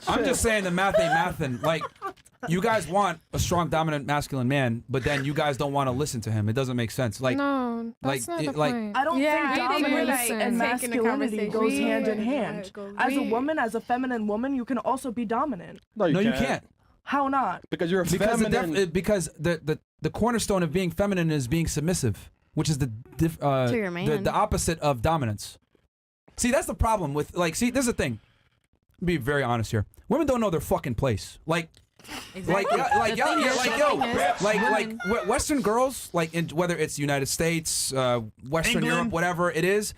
I'm just saying the math ain't mathin'. Like, you guys want a strong, dominant, masculine man, but then you guys don't want to listen to him. It doesn't make sense. Like, no, that's not the point. I don't think dominance and masculinity goes hand in hand. As a woman, as a feminine woman, you can also be dominant. No, you can't. How not? Because you're a feminine. Because the cornerstone of being feminine is being submissive, which is the opposite of dominance. See, that's the problem with, like, see, this is the thing. Be very honest here. Women don't know their fucking place. Like, Exactly. Western girls, like, whether it's United States, Western Europe, whatever it is,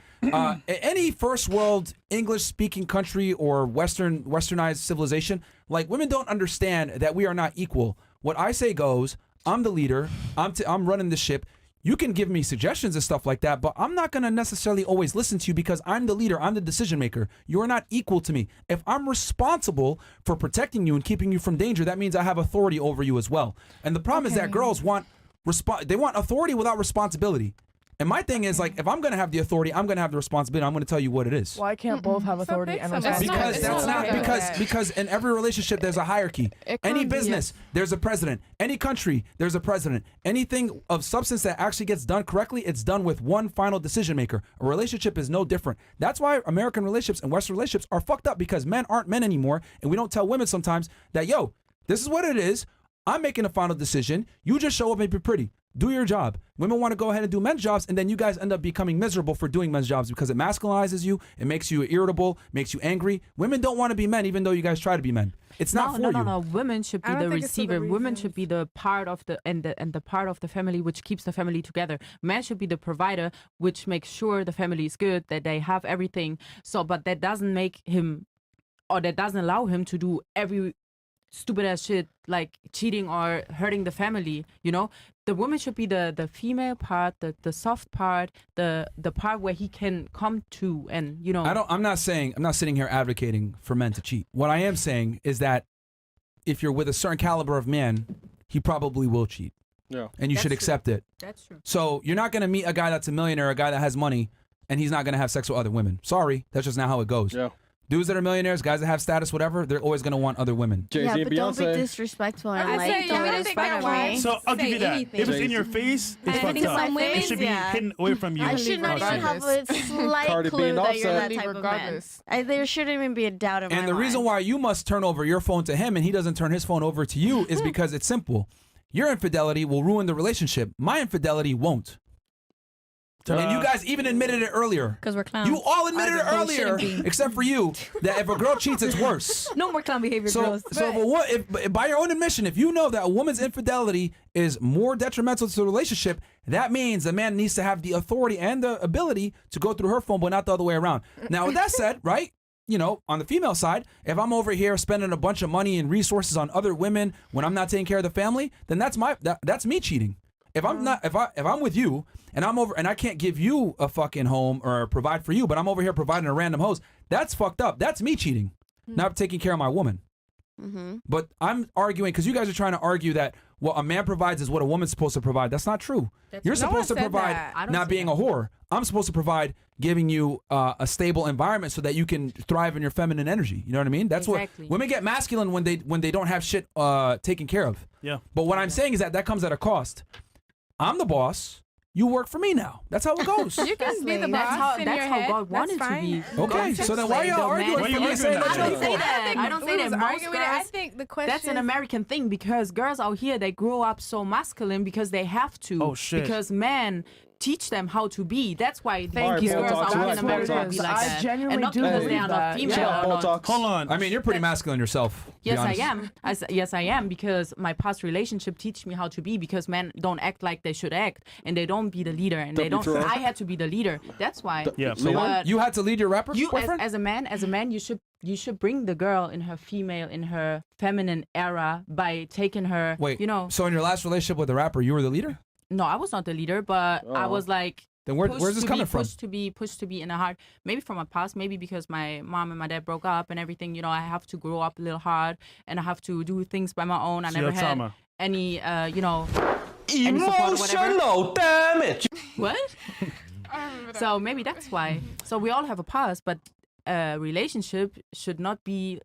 any first world English speaking country or westernized civilization, like, women don't understand that we are not equal. What I say goes. I'm the leader. I'm running the ship. You can give me suggestions and stuff like that, but I'm not going to necessarily always listen to you because I'm the leader. I'm the decision maker. You're not equal to me. If I'm responsible for protecting you and keeping you from danger, that means I have authority over you as well. And the problem is that girls want authority without responsibility. And my thing is, like, if I'm going to have the authority, I'm going to have the responsibility. I'm going to tell you what it is. Why can't both have authority and responsibility? Because in every relationship there's a hierarchy. Any business, there's a president. Any country, there's a president. Anything of substance that actually gets done correctly, it's done with one final decision maker. A relationship is no different. That's why American relationships and Western relationships are fucked up, because men aren't men anymore, and we don't tell women sometimes that, yo, this is what it is. I'm making a final decision. You just show up and be pretty. Do your job. Women want to go ahead and do men's jobs, and then you guys end up becoming miserable for doing men's jobs because it masculinizes you. It makes you irritable, makes you angry. Women don't want to be men, even though you guys try to be men. It's not for you. No. Women should be the receiver. Women should be the part of the part of the family which keeps the family together. Men should be the provider, which makes sure the family is good, that they have everything. So, but that doesn't make him, or that doesn't allow him to do every stupid ass shit like cheating or hurting the family. You know, the woman should be the female part, the soft part, the part where he can come to, and you know. I'm not sitting here advocating for men to cheat. What I am saying is that if you're with a certain caliber of man, he probably will cheat. Yeah. And you should accept it. That's true. So you're not gonna meet a guy that's a millionaire, a guy that has money, and he's not gonna have sex with other women. Sorry, that's just not how it goes. Yeah. Dudes that are millionaires, guys that have status, whatever, they're always going to want other women. Jay-Z and but Beyonce. don't be disrespectful and like, don't make fun of me. So I'll give you that. If it's in your face, it's fucked up. It should be hidden away from you. I should not even have a slight clue that you're that type of man. There shouldn't even be a doubt in my mind. And the reason why you must turn over your phone to him and he doesn't turn his phone over to you is because it's simple. Your infidelity will ruin the relationship. My infidelity won't. And you guys even admitted it earlier. Because we're clowns. You all admitted it earlier, except for you, that if a girl cheats, it's worse. No more clown behavior, girls. So if by your own admission, if you know that a woman's infidelity is more detrimental to the relationship, that means the man needs to have the authority and the ability to go through her phone, but not the other way around. Now, with that said, right, you know, on the female side, if I'm over here spending a bunch of money and resources on other women when I'm not taking care of the family, then that's me cheating. If I'm not, if I'm with you and I'm over and I can't give you a fucking home or provide for you, but I'm over here providing a random host, that's fucked up. That's me cheating, not taking care of my woman. But I'm arguing because you guys are trying to argue that what a man provides is what a woman's supposed to provide. That's not true. You're supposed to provide not being a whore. I'm supposed to provide giving you a stable environment so that you can thrive in your feminine energy. You know what I mean? That's what women get masculine when they don't have shit taken care of. Yeah. But what I'm saying is that comes at a cost. I'm the boss. You work for me now. That's how it goes. You can be the boss. That's how God wanted to be. Okay, so then why are y'all arguing for me saying I don't say that? that. I don't say that. Most girls, I think the question that's an American thing, because girls out here, they grow up so masculine because they have to. Oh shit. Because men teach them how to be. That's why these girls out in America be like that. And not because they are not female. Hold on. I mean, you're pretty masculine yourself. Yes, I am. Yes, I am, because my past relationship teach me how to be, because men don't act like they should act, and they don't be the leader, and they don't. I had to be the leader. That's why. Yeah. So you had to lead your rapper boyfriend? As a man, you should bring the girl in her feminine era by taking her. Wait, you know. So in your last relationship with the rapper, you were the leader? No, I was not the leader, but I was like. Then where's this coming from? Pushed to be in a hard, maybe from my past, maybe because my mom and my dad broke up and everything. You know, I have to grow up a little hard, and I have to do things by my own. I never had any, you know, emotional damage. What? So maybe that's why. So we all have a past, but a relationship should not be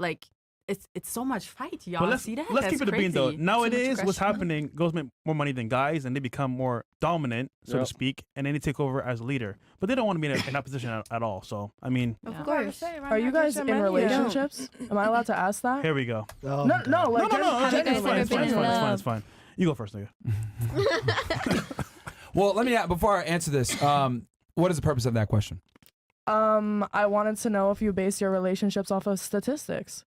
like it's so much fight, y'all. But let's See that? let's That's keep it a bean though. crazy. Nowadays, what's happening? Girls make more money than guys, and they become more dominant, so to speak, and then they take over as a leader. But they don't want to be in that position at all. So I mean, Of course. Are you guys in relationships? Am I allowed to ask that? here we go. No, like No, genuinely. it's fine. You go first, nigga. Well, let me before I answer this. What is the purpose of that question? I wanted to know if you base your relationships off of statistics.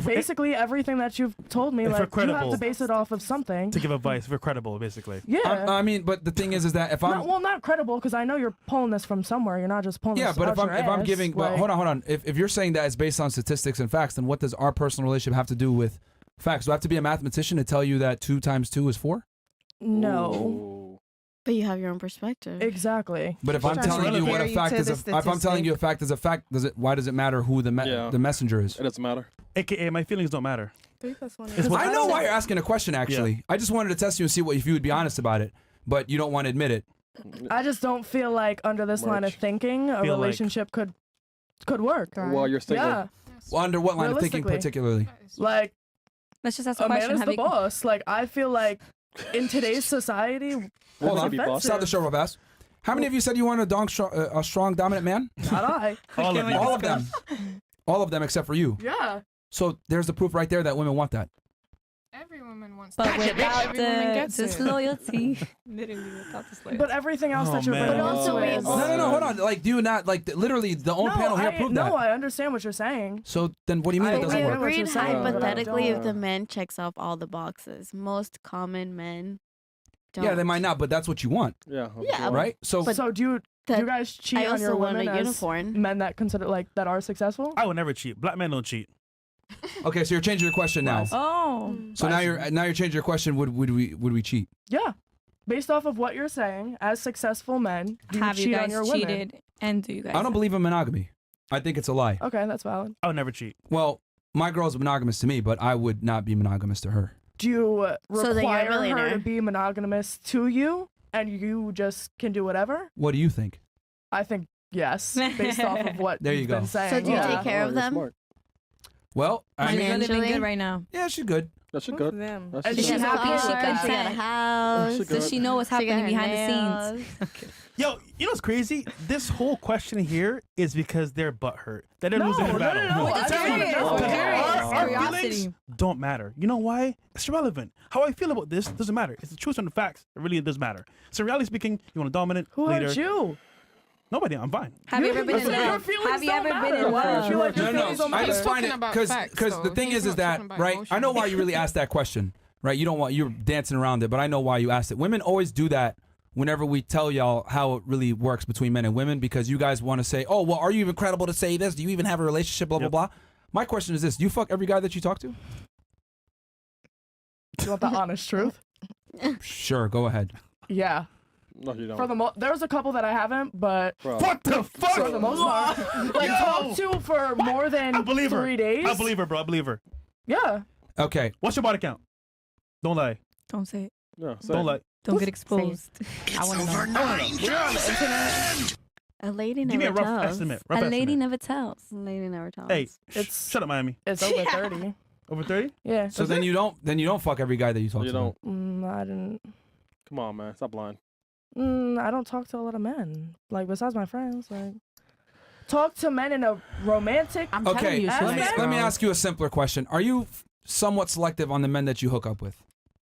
Basically everything that you've told me, like you have to base it off of something. To give advice, if we're credible, basically. Yeah. I mean, but the thing is that if I'm not credible, because I know you're pulling this from somewhere. You're not just pulling. Yeah, this but out if I'm your if I'm ass, giving, like, hold on. If you're saying that it's based on statistics and facts, then what does our personal relationship have to do with facts? Do I have to be a mathematician to tell you that 2 times 2 is 4? No. But you have your own perspective. Exactly. But if I'm telling you what a fact is, if I'm telling you a fact is a fact, why does it matter who the messenger is? It doesn't matter. AKA, my feelings don't matter. 3 + 1 I know why you're asking a question. Actually, Yeah. I just wanted to test you and see if you would be honest about it, but you don't want to admit it. I just don't feel like under this line of thinking a relationship could work. While you're single. Yeah. Well, under what line of thinking particularly? Like, let's just ask a a man question. is the boss. Like, I feel like in today's society, Hold on, stop the show real fast. How many of you said you want a strong, dominant man? Not I. All of them. All of them except for you. Yeah. So there's the proof right there that women want that. Every woman wants But that. without Every woman the gets it. disloyalty. Literally without the slaves. But everything else that you're man. bringing But also into we it is- No, hold on. Like, do you not, like, literally, the own panel here proved that. No, I understand what you're saying. So then what do you mean it I doesn't We agree work? what you're agreed saying, but I hypothetically if don't. the man checks off all the boxes. Most common men don't. Yeah, they might not, but that's what you want, Yeah. Yeah, right? So, So do you guys cheat I on also your want women a as unicorn. men that consider that are successful? I would never cheat. Black men don't cheat. okay, so you're changing your question now. Oh. So now you're changing your question. Would we cheat? Yeah. Based off of what you're saying, as successful men, do Have you you cheat on guys your women? cheated? And do you guys? I don't believe in monogamy. I think it's a lie. Okay, that's valid. I would never cheat. Well, my girl's monogamous to me, but I would not be monogamous to her. Do you So then you're a require her millionaire. to be monogamous to you, and you just can do whatever? What do you think? I think yes, based off of what There you you've go. been saying. So do you yeah. take care of you're them? smart. Well, I She's mean, really Financially? good right now. yeah, she's good. That shit Both good. of them. That And shit she's She's good. happy. happy. She She got a content. house. She Does she know what's She got happening her behind the scenes? nails. Yo, you know what's crazy? This whole question here is because they're butthurt. That they're losing the battle. no, We're just I curious. don't know. We're curious. Our Curiosity. feelings don't matter. You know why? It's irrelevant. How I feel about this doesn't matter. It's the truth and the facts. It really does matter. So reality speaking, you want a dominant Who leader. hurt you? Nobody. I'm fine. Have you ever been in Your love? feelings Have you don't ever been matter. in Why don't love? you like your No, feelings don't I matter? just find it talking about because facts, the though. thing He's is not that talking about right. emotion. I know why you really asked that question, right? You don't want you're dancing around it, but I know why you asked it. Women always do that whenever we tell y'all how it really works between men and women because you guys want to say, oh, well, are you even credible to say this? Do you even have a relationship? Blah blah blah. My question is this: do you fuck every guy that you talk to? You want the honest truth? Sure, go ahead. Yeah. No, you don't. For the there's a couple that I haven't, but Bro. What the fuck? for the most part, like talk to for more than I believe her. 3 days. I believe her, bro. I believe her. Yeah. Okay. What's your body count? Don't lie. Don't say it. Yeah, Don't lie. Don't get exposed. I want to know. We're on the internet. A lady Give me never a rough tells. estimate. A Rough lady estimate. never tells. A lady never tells. Hey, It's- shut up, Miami. It's over 30. Over 30? Yeah. So then you don't fuck every guy that you talk You to. don't. I didn't. Come on, man. Stop lying. I don't talk to a lot of men. Like besides my friends, like talk to men in a romantic. I'm telling Okay, you, she's let me- nice, let me bro. ask you a simpler question. Are you somewhat selective on the men that you hook up with?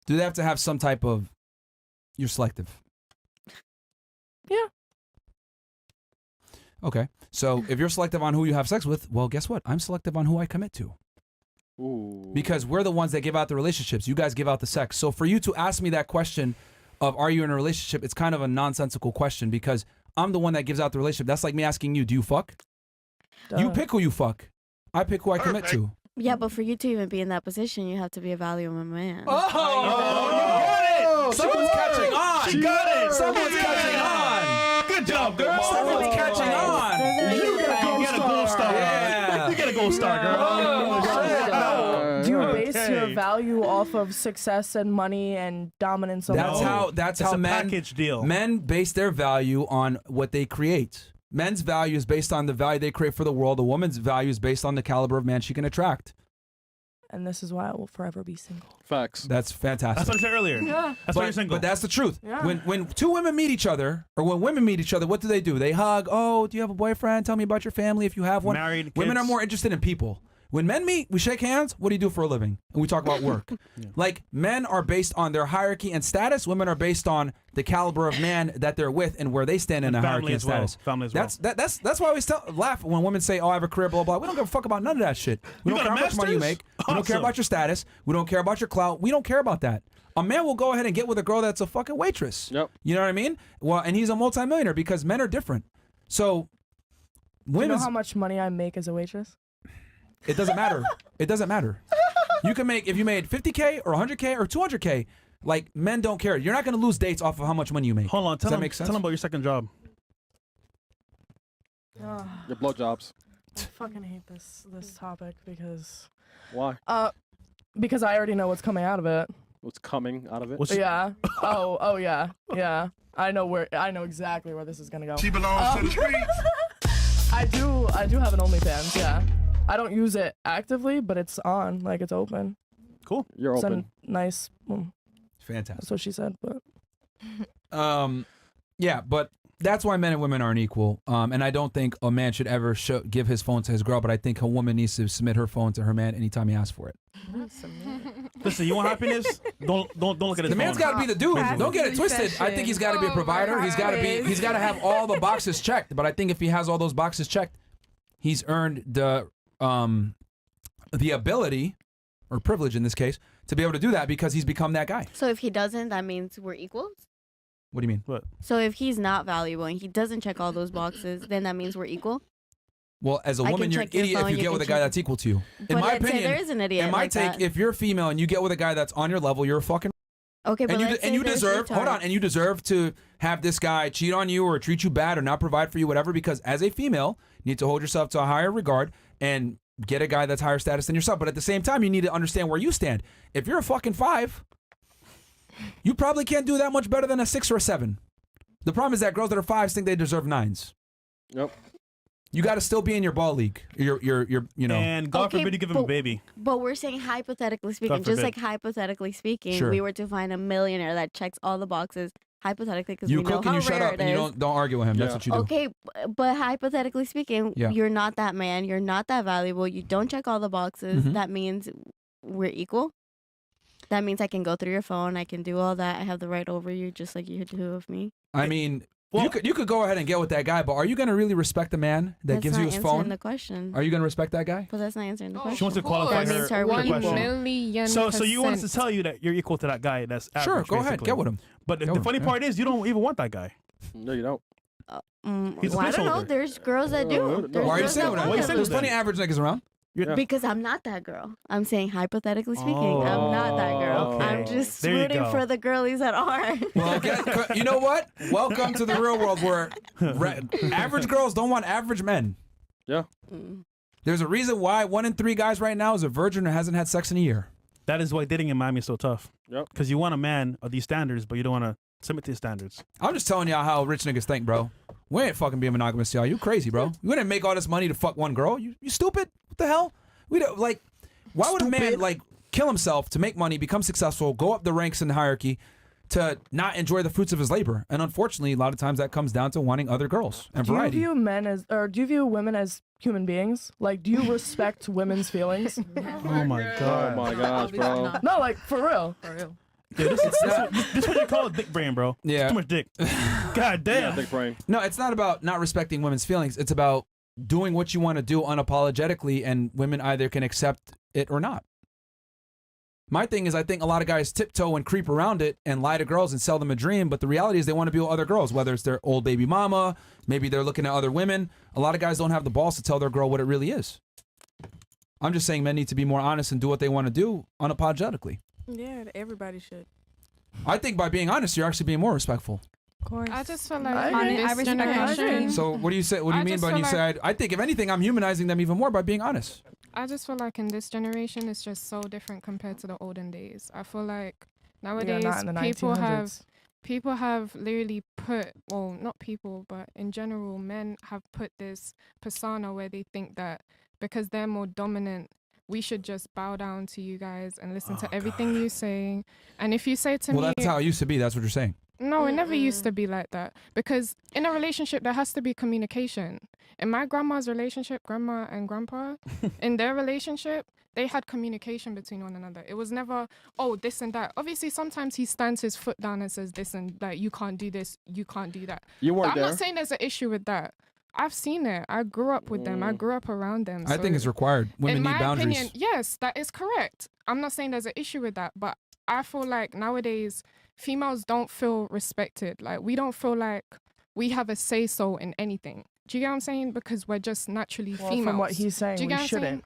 Do they have to have some type of... You're selective? Yeah. Okay. So if you're selective on who you have sex with, well, guess what? I'm selective on who I commit to. Ooh. Because we're the ones that give out the relationships. You guys give out the sex. So for you to ask me that question of are you in a relationship, it's kind of a nonsensical question because I'm the one that gives out the relationship. That's like me asking you, do you fuck? You pick who you fuck. I pick who I commit to. Yeah, but for you to even be in that position, you have to be a valuable man. Oh, someone's catching on. She got it. Someone's catching on. Good job, girl. Someone's catching on. You get a gold star. Yeah. You get a gold star, girl. Do you base your Okay. value off of success and money and dominance? That's alone? how It's a men package deal. men base their value on what they create. men's value is based on the value they create for the world. A woman's value is based on the caliber of man she can attract. And this is why I will forever be single. Facts. That's fantastic. That's what I said earlier. Yeah. That's why you're single. But that's the truth. Yeah. When two women meet each other, or when women meet each other, what do? They hug. Oh, do you have a boyfriend? Tell me about your family if you have one. Married, Women kids. are more interested in people. When men meet, we shake hands. What do you do for a living? And we talk about work. Like, men are based on their hierarchy and status. Women are based on the caliber of man that they're with and where they stand in the hierarchy and status. Family as well. That's why I always laugh when women say, "Oh, I have a career, blah blah." We don't give a fuck about none of that shit. We You don't got care a how much money you master's? make. We don't care Awesome. about your status. We don't care about your clout. We don't care about that. A man will go ahead and get with a girl that's a fucking waitress. Yep. You know what I mean? Well, and he's a multimillionaire because men are different. So, Do you know women's how much money I make as a waitress? it doesn't matter. It doesn't matter. You can make, if you made 50K or 100K or 200K, like, men don't care. You're not going to lose dates off of how much money you make. Hold on. Does that make sense? Tell them about your second job. Your blowjobs. I fucking hate this topic because Why? because I already know what's coming out of it. What's coming out of it? Yeah. Oh yeah. Yeah. I know exactly where this is gonna go. She belongs to the streets. I do have an OnlyFans, yeah. I don't use it actively, but it's on, like it's open. Cool. You're It's open. a nice Fantastic. that's what she said, but Yeah, but that's why men and women aren't equal. And I don't think a man should ever give his phone to his girl, but I think a woman needs to submit her phone to her man anytime he asks for it. Listen, you want happiness? Don't look at his The man's phone. got to be the dude. Don't get it twisted. I think he's got to be a provider. He's got to have all the boxes checked. But I think if he has all those boxes checked, he's earned the ability, or privilege in this case, to be able to do that because he's become that guy. So if he doesn't, that means we're equals? What do you mean? What? So if he's not valuable and he doesn't check all those boxes, then that means we're equal? Well, as a I woman, can you're an check your idiot if phone, you you get can with a guy check- that's equal to you. In But my let's say opinion, there is an idiot in my like take, that. if you're female and you get with a guy that's on your level, you're a fucking. Okay, but And let's say you there's deserve, hold on, retards. and you deserve to have this guy cheat on you or treat you bad or not provide for you, whatever, because as a female, you need to hold yourself to a higher regard and get a guy that's higher status than yourself. But at the same time, you need to understand where you stand. If you're a fucking 5, you probably can't do that much better than a 6 or a 7. The problem is that girls that are 5s think they deserve 9s. Yep. You got to still be in your ball league. You know. And God Okay, forbid you give him a baby. But we're saying hypothetically speaking, just forbid. like hypothetically speaking, Sure. we were to find a millionaire that checks all the boxes, hypothetically, because we You know cook and how you shut rare up it and you is. don't argue with him. That's Yeah. what you do. Okay, but hypothetically speaking, Yeah. you're not that man, you're not that valuable, you don't check all the boxes, Mhm. that means we're equal? That means I can go through your phone, I can do all that, I have the right over you just like you do of me? I mean, Well- you could go ahead and get with that guy, but are you going to really respect the man that That's gives not you his answering phone? the question. Are you going to respect that guy? But that's not answering the Oh, question. She wants to of qualify course. That means her her her equal. question. Million So you want us to percent. tell you that you're equal to that guy that's average, Sure, go ahead, basically. get with him. But Go the with funny him, part is you don't even want that guy. No, you don't. He's a Well, I don't know. placeholder. There's girls that do. no. There's Why are you girls saying that that? want Why you them. saying There's that? plenty of average niggas around. Yeah. Because I'm not that girl. I'm saying hypothetically speaking, I'm not that girl. Oh, okay. I'm just There you rooting go. for the girlies that are. Well, you know what? Welcome to the real world where average girls don't want average men. Yeah. There's a reason why 1 in 3 guys right now is a virgin or hasn't had sex in a year. That is why dating in Miami is so tough. Yep. Because you want a man of these standards, but you don't want to submit to his standards. I'm just telling y'all how rich niggas think, bro. We ain't fucking being monogamous, y'all. You crazy, bro. You wouldn't make all this money to fuck one girl. You stupid? What the hell? We don't like. Why would a man like kill himself to make money, become successful, go up the ranks in the hierarchy, to not enjoy the fruits of his labor? And unfortunately, a lot of times that comes down to wanting other girls and do you variety. view men as, or do you view women as human beings? Like, do you respect women's feelings? Oh my god. Oh my gosh, bro. No, like for real. For real. Yeah, this is what you call a dick brain, bro. Yeah. It's too much dick. God damn. Yeah, big brain. No, it's not about not respecting women's feelings. It's about doing what you want to do unapologetically, and women either can accept it or not. My thing is, I think a lot of guys tiptoe and creep around it and lie to girls and sell them a dream, but the reality is they want to be with other girls, whether it's their old baby mama, maybe they're looking at other women. A lot of guys don't have the balls to tell their girl what it really is. I'm just saying men need to be more honest and do what they want to do unapologetically. Yeah, everybody should. I think by being honest, you're actually being more respectful. Of course. I just feel like I in agree. this I respect her. generation, So what do you say? What do you I mean just by when you feel say, I think if anything, I'm humanizing them even more by being honest. I just feel like in this generation, it's just so different compared to the olden days. I feel like nowadays not in the people have 1900s. people have literally put, well, not people, but in general, men have put this persona where they think that because they're more dominant, we should just bow down to you guys and listen to everything you say. And if you say to me... Well, that's how it used to be. That's what you're saying. No, it never used to be like that. Because in a relationship, there has to be communication. In my grandma's relationship, grandma and grandpa, in their relationship, they had communication between one another. It was never, oh, this and that. Obviously, sometimes he stands his foot down and says this and that. You can't do this. You can't do that. You weren't I'm there. not saying there's an issue with that. I've seen it. I grew up with them. I grew up around them. I think it's required. Women need boundaries. Opinion, yes, that is correct. I'm not saying there's an issue with that, but I feel like nowadays females don't feel respected. Like we don't feel like we have a say-so in anything. Do you get what I'm saying? Because we're just naturally females. From what he's saying, we shouldn't.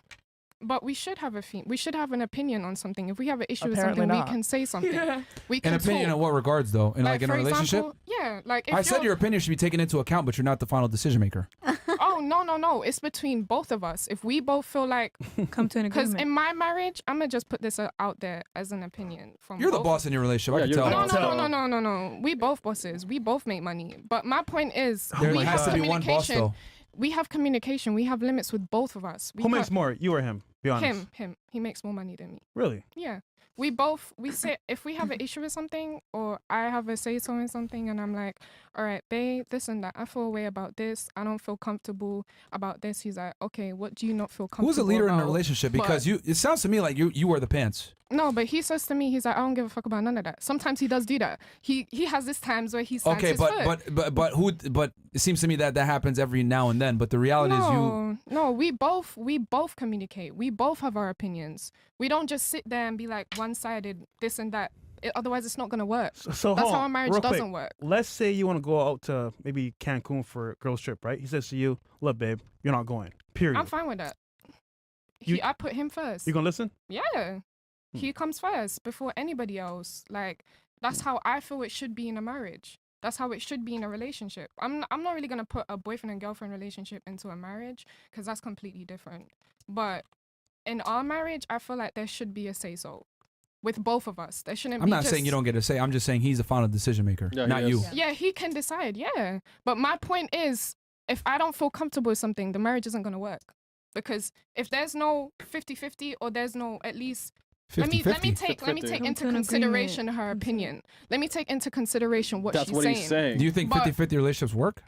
But we should have we should have an opinion on something. If we have an issue Apparently with something, not. we can say something. We can An opinion talk. in what regards, though? In like in a for relationship? example, yeah, like if I said you're- your opinion should be taken into account, but you're not the final decision maker. Oh no! It's between both of us. If we both feel like come to an because agreement. in my marriage, I'm gonna just put this out there as an opinion from. You're the both. boss in your relationship. I can you're tell. No. We both bosses. We both make money. But my point is, There we has have to be one boss, communication. though. We have communication. We have limits with both of us. We Who have- makes more, you or him? Be honest. Him. He makes more money than me. Really? Yeah. We say if we have an issue with something or I have a say so in something and I'm like, all right, babe, this and that. I feel a way about this. I don't feel comfortable about this. He's like, okay, what do you not feel comfortable Who's the leader in about? a relationship? Because But- it sounds to me like you wear the pants. No, but he says to me, he's like, I don't give a fuck about none of that. Sometimes he does do that. He has his times where he stands Okay, his foot. but it seems to me that happens every now and then. But the reality is No, we both communicate. We both have our opinions. We don't just sit there and be like one-sided, this and that. Otherwise, it's not gonna work. So that's hold how on, our marriage real quick. doesn't work. Let's say you want to go out to maybe Cancun for a girls trip, right? He says to you, look, babe, you're not going. Period. I'm fine with that. You- I put him first. You gonna listen? Yeah. He comes first before anybody else. Like, that's how I feel it should be in a marriage. That's how it should be in a relationship. I'm not really going to put a boyfriend and girlfriend relationship into a marriage because that's completely different. But in our marriage, I feel like there should be a say-so with both of us. There shouldn't I'm be not saying you don't get a say. I'm just saying he's the final decision maker, not you. Yeah, he can decide, yeah. But my point is, if I don't feel comfortable with something, the marriage isn't going to work. Because if there's no 50-50 or there's no at least... Let me take into consideration her opinion. Let me take into consideration what she's saying. That's what he's saying. Do you think 50-50 relationships work?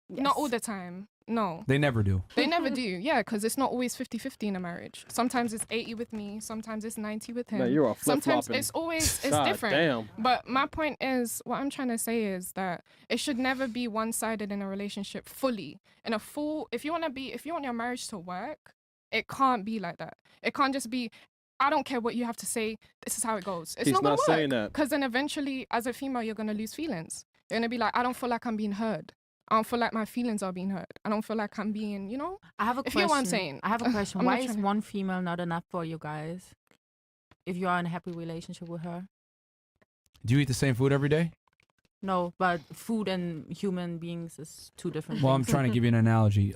Not all the time. No. They never do. They never do. Yeah, because it's not always 50-50 in a marriage. Sometimes it's 80 with me. Sometimes it's 90 with him. Man, you're a Sometimes flip-flopping. it's always God different. damn. But my point is, what I'm trying to say is that it should never be one-sided in a relationship fully. If you want your marriage to work, it can't be like that. It can't just be, I don't care what you have to say. This is how it goes. It's He's not going not to work. saying that. Because then eventually, as a female, you're going to lose feelings. You're going to be like, I don't feel like I'm being heard. I don't feel like my feelings are being heard. I don't feel like I'm being, I have a if question. you know what I'm saying. I have a question. I'm Why not is trying to- one female not enough for you guys? If you are in a happy relationship with her? Do you eat the same food every day? No, but food and human beings is two different Well, I'm things. trying to give you an analogy.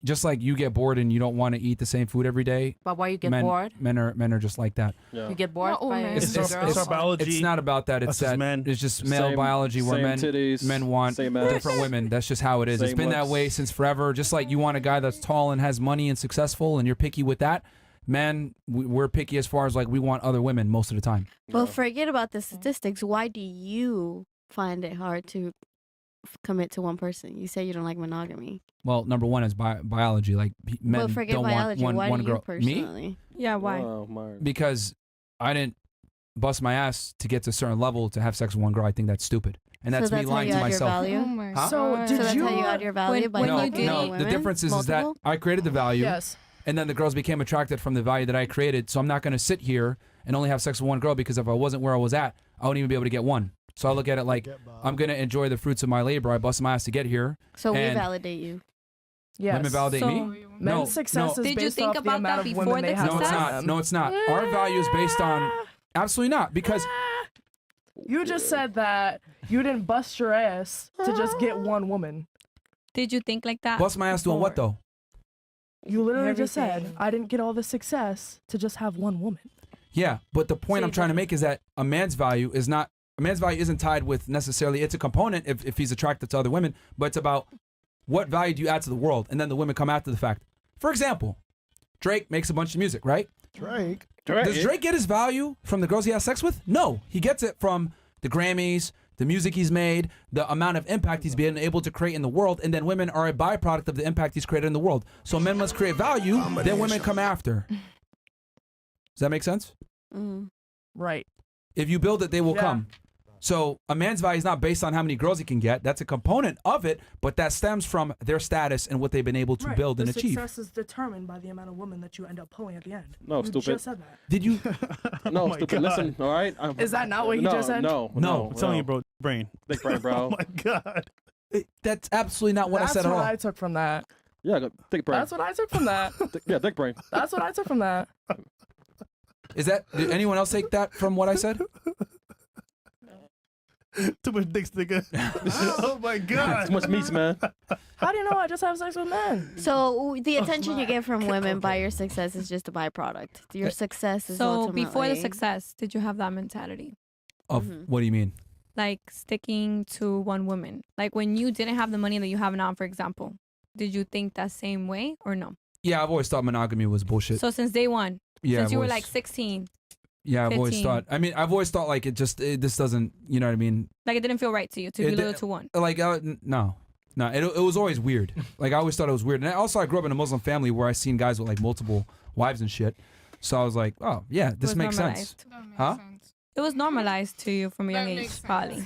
Just like you get bored and you don't want to eat the same food every day. But why you get men, bored? Men are just like that. Yeah. You get bored Not all by men. the girls? It's our biology. It's not about that. It's us as that men. it's just male Same- biology where same titties, men want same ass. different women. That's just how it is. It's Same been that lips. way since forever. Just like you want a guy that's tall and has money and successful, and you're picky with that. Men, we're picky as far as like we want other women most of the time. Well, forget about the statistics. Why do you find it hard to commit to one person? You say you don't like monogamy. Well, number one is biology. Like men Well, forget don't biology. want Why one do girl. you personally? Me? Yeah, why? Oh, Myron. Because I didn't bust my ass to get to a certain level to have sex with one girl. I think that's stupid, and that's So me that's how lying you to add your myself. value? Oh my Huh? So God. did So that's you? how you add your value by when No, you dating date no. women? The difference is that Multiple? I created the value. Yes. And then the girls became attracted from the value that I created. So I'm not going to sit here and only have sex with one girl because if I wasn't where I was at, I wouldn't even be able to get one. So I look at it like I'm going to enjoy the fruits of my labor. I bust my ass to get here. So we and validate you. Yes. Women validate So- me? Men's No, success is Did you based think off the about amount that of before women the they have. No, it's success? not. No, it's not. Our value is based on absolutely not because You just said that you didn't bust your ass to just get one woman. Did you think like that? bust my ass doing what though? You literally just said, Everything. I didn't get all the success to just have one woman. Yeah, but the point I'm trying to make is that a man's value is not a man's value isn't tied with necessarily, it's a component if he's attracted to other women, but it's about what value do you add to the world, and then the women come after the fact. For example, Drake makes a bunch of music, right? Drake. Does Drake get his value from the girls he has sex with? No, he gets it from the Grammys, the music he's made, the amount of impact he's been able to create in the world, and then women are a byproduct of the impact he's created in the world. So men must create value, then women come after. Does that make sense? Right. If you build it, they will come. So a man's value is not based on how many girls he can get. That's a component of it, but that stems from their status and what they've been able to build and achieve. Success is determined by the amount of women that you end up pulling at the end. No, you stupid. Just said that. Did you? No, stupid. God. Listen, all right. Is that not what you just said? No. I'm telling you, bro. Brain. Big brain, bro. Oh my God. That's absolutely not what I said at all. That's what I took from that. Yeah, thick brain. That's what I took from that. Thick brain. That's what I took from that. Is that? Did anyone else take that from what I said? Too much dick sticker. Oh my God. Too much meats, man. How do you know I just have sex with men? So the attention you get from women by your success is just a byproduct. Your success is So ultimately... before the success, did you have that mentality? Of what do you mean? Like sticking to one woman. Like when you didn't have the money that you have now, for example, did you think that same way or no? Yeah, I've always thought monogamy was bullshit. So since day one, since you were like 16. Yeah, I've always 15. thought. I mean, I've always thought like this doesn't. You know what I mean? Like it didn't feel right to you to be loyal to one. Like no. It was always weird. Like I always thought it was weird. And I grew up in a Muslim family where I seen guys with like multiple wives and shit. So I was like, oh yeah, this makes sense. Huh? It was normalized to you from a young age, probably.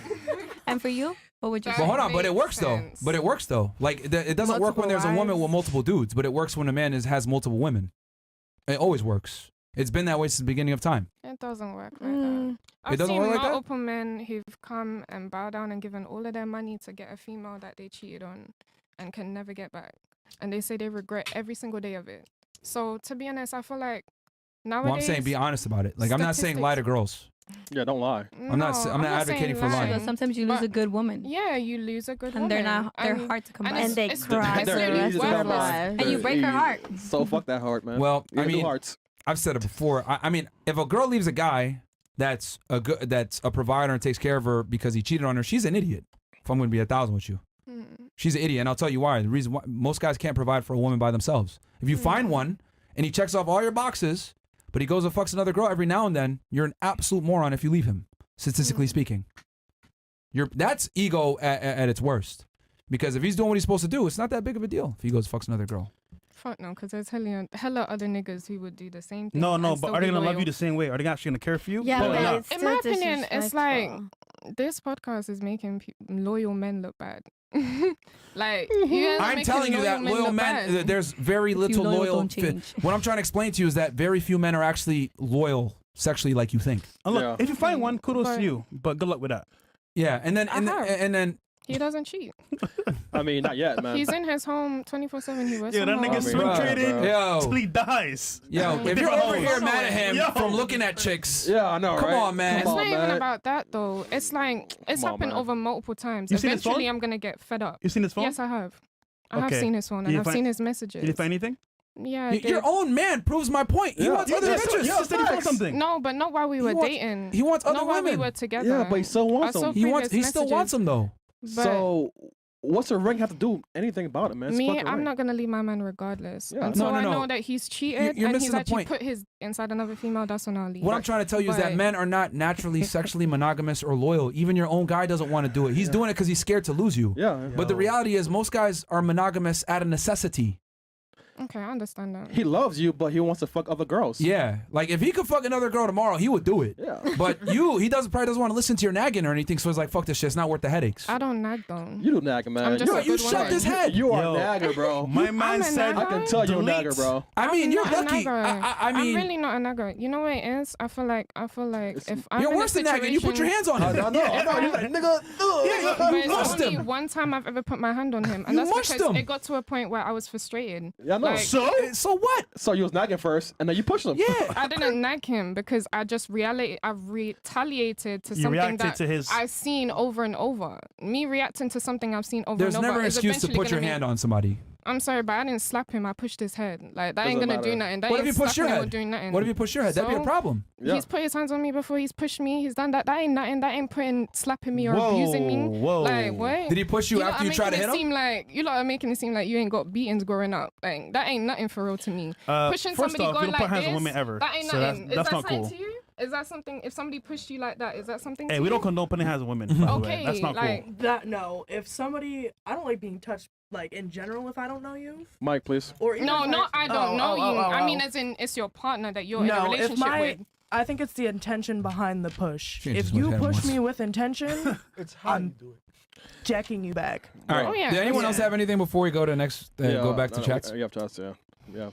And for you, what would you say? But hold on, but it works though. Like it doesn't work when there's a woman with multiple dudes, but it works when a man has multiple women. It always works. It's been that way since the beginning of time. It doesn't work like that. It doesn't work like that? I've seen multiple men who've come and bowed down and given all of their money to get a female that they cheated on and can never get back. And they say they regret every single day of it. So to be honest, I feel like nowadays... Well, I'm saying be honest about it. Like I'm not saying lie to girls. Yeah, don't lie. I'm not advocating for lying. But sometimes you lose a good woman. Yeah, you lose a good woman. And they're hard to come back. And they cry for the rest of their lives. And you break her heart. So fuck that heart, man. Well, I mean, hearts. I've said it before. I mean, if a girl leaves a guy that's a provider and takes care of her because he cheated on her, she's an idiot. If I'm going to be 1,000 with you, she's an idiot, and I'll tell you why. The reason why most guys can't provide for a woman by themselves. If you find one and he checks off all your boxes, but he goes and fucks another girl every now and then, you're an absolute moron if you leave him. Statistically speaking, that's ego at its worst. Because if he's doing what he's supposed to do, it's not that big of a deal if he goes and fucks another girl. Fuck no, because there's hella other niggas who would do the same thing. No, but are they gonna love you the same way? Are they actually gonna care for you? Yeah, but in my opinion, it's like this podcast is making loyal men look bad. Like I'm telling you that loyal men, there's very little loyal. What I'm trying to explain to you is that very few men are actually loyal sexually like you think. And look, if you find one, kudos to you, but good luck with that. Yeah, and then he doesn't cheat. I mean, not yet, man. He's in his home 24/7. He works that nigga swing traded till he dies. Yo, if you're over here mad at him from looking at chicks, yeah, I know, right? Come on, man. It's not even about that though. It's like it's happened over multiple times. Eventually, I'm gonna get fed up. You seen his phone? Yes, I have. I have seen his phone and I've seen his messages. Did you find anything? Yeah, your own man proves my point. He wants other bitches. Yeah, said he found something. No, but not while we were dating. He wants other not while women. we were together. Yeah, but he still wants them. He still wants them though. So, what's a ring have to do anything about it, man? I'm not gonna leave my man regardless. Yeah. Until I know that he's cheated You're and missing he's the actually point. put his inside another female. That's when I'll leave. What I'm trying to tell you is that men are not naturally sexually monogamous or loyal. Even your own guy doesn't want to do it. He's doing it because he's scared to lose you. Yeah. But the reality is most guys are monogamous out of necessity. Okay, I understand that. He loves you, but he wants to fuck other girls. Yeah, like if he could fuck another girl tomorrow, he would do it. Yeah. But he probably doesn't want to listen to your nagging or anything, so he's like, fuck this shit, it's not worth the headaches. I don't nag though. You do nagging, man. I'm just You shoved his head. You are a nagger, bro. My man said, I can tell you're a nagger, bro. I mean, you're not a lucky. nagger. I mean, I'm really not a nagger. You know what it is? I feel like if I'm you're in a worse than nagging. You put your hands on him. I know. You're like, nigga. But You it's mushed only him. one time I've ever put my hand on him, and You that's mushed because him. it got to a point where I was frustrated. Yeah, I know. Like, So what? So you was nagging first, and then you pushed him. Yeah. I didn't nag him because I just retaliated to You something reacted that to his- I've seen over and over. Me reacting to something I've seen over There's and over. never an is excuse to eventually put your gonna hand make- on somebody. I'm sorry, but I didn't slap him. I pushed his head. Like that ain't Doesn't gonna do matter. nothing. That What if ain't you push your slapping or head? doing nothing. What if you push your head? That'd be a So, problem. Yeah. He's put his hands on me before. He's pushed me. He's done that. That ain't nothing. That ain't slapping me or abusing me. Whoa. Like what? Did he push you after you tried to hit him? Seem like you lot are making it seem like you ain't got beatings growing up. Like that ain't nothing for real to me. Pushing First somebody off, going you don't put like hands this, on women ever. that ain't So nothing. that's is that not something cool. to you? Is that something? If somebody pushed you like that, is that something? Hey, to we you? don't condone putting hands on women. By the way. Okay, That's not cool. like That no. If somebody, I don't like being touched. Like in general, if I don't know you. Mike, please. Or even no, if not I don't know you. I mean, oh. as in it's your partner that you're in a No, if relationship with. I think it's the intention behind the push. She If just you went ahead push once. me with intention, It's how you do it. jacking you back. All right. Oh, yeah. Did anyone Yeah. else have anything before we go to next? Go back to chats. You have to ask, yeah.